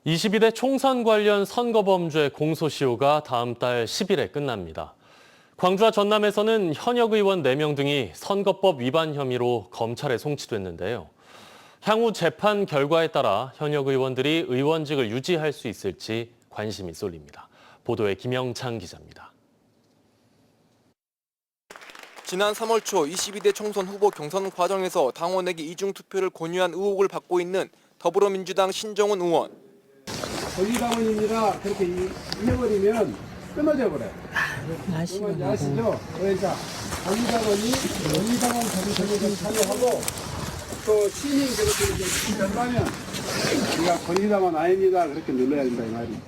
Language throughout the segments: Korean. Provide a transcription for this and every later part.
22대 총선 관련 선거범죄 공소시효가 다음 달 10일에 끝납니다. 광주와 전남에서는 현역 의원 4명 등이 선거법 위반 혐의로 검찰에 송치됐는데요. 향후 재판 결과에 따라 현역 의원들이 의원직을 유지할 수 있을지 관심이 쏠립니다. 보도에 김영창 기자입니다. 지난 3월 초 22대 총선 후보 경선 과정에서 당원에게 이중투표를 권유한 의혹을 받고 있는 더불어민주당 신정훈 의원. 권리당원입니다. 그렇게 해버리면 끊어져 버려요. 아시죠? 그러니까 권리당원이 권리당원 정책에 참여하고 또 시민 그렇게 된다면 우리가 권리당원 아닙니다. 그렇게 눌러야 된다 이 말이에요.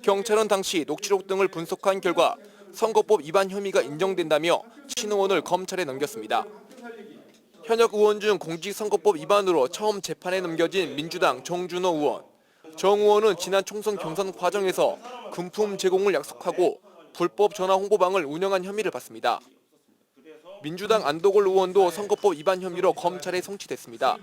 경찰은 당시 녹취록 등을 분석한 결과 선거법 위반 혐의가 인정된다며 신 의원을 검찰에 넘겼습니다. 현역 의원 중 공직선거법 위반으로 처음 재판에 넘겨진 민주당 정준호 의원. 정 의원은 지난 총선 경선 과정에서 금품 제공을 약속하고 불법 전화 홍보방을 운영한 혐의를 받습니다. 민주당 안도골 의원도 선거법 위반 혐의로 검찰에 송치됐습니다.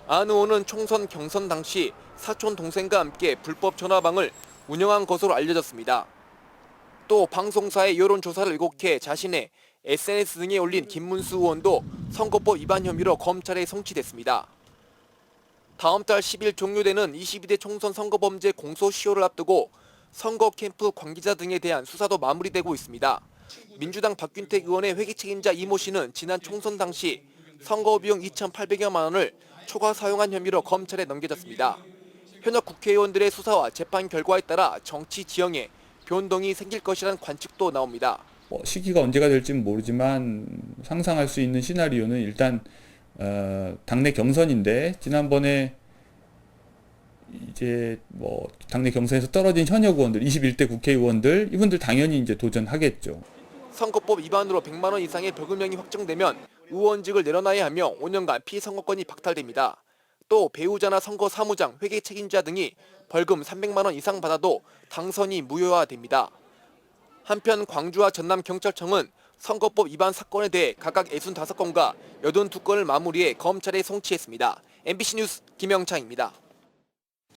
안 의원은 총선 경선 당시 사촌 동생과 함께 불법 전화방을 운영한 것으로 알려졌습니다. 또 방송사의 여론조사를 왜곡해 자신의 SNS 등에 올린 김문수 의원도 선거법 위반 혐의로 검찰에 송치됐습니다. 다음 달 10일 종료되는 22대 총선 선거범죄 공소시효를 앞두고 선거 캠프 관계자 등에 대한 수사도 마무리되고 있습니다. 민주당 박균택 의원의 회계 책임자 이모 씨는 지난 총선 당시 선거 비용 2,800여만 원을 초과 사용한 혐의로 검찰에 넘겨졌습니다. 현역 국회의원들의 수사와 재판 결과에 따라 정치 지형에 변동이 생길 것이라는 관측도 나옵니다. 시기가 언제가 될지는 모르지만 상상할 수 있는 시나리오는 일단 당내 경선인데 지난번에 이제 당내 경선에서 떨어진 현역 의원들, 21대 국회의원들 이분들 당연히 이제 도전하겠죠. 선거법 위반으로 100만 원 이상의 벌금형이 확정되면 의원직을 내려놔야 하며 5년간 피선거권이 박탈됩니다. 또 배우자나 선거 사무장, 회계 책임자 등이 벌금 300만 원 이상 받아도 당선이 무효화됩니다. 한편 광주와 전남 경찰청은 선거법 위반 사건에 대해 각각 65건과 82건을 마무리해 검찰에 송치했습니다. MBC 뉴스 김영창입니다.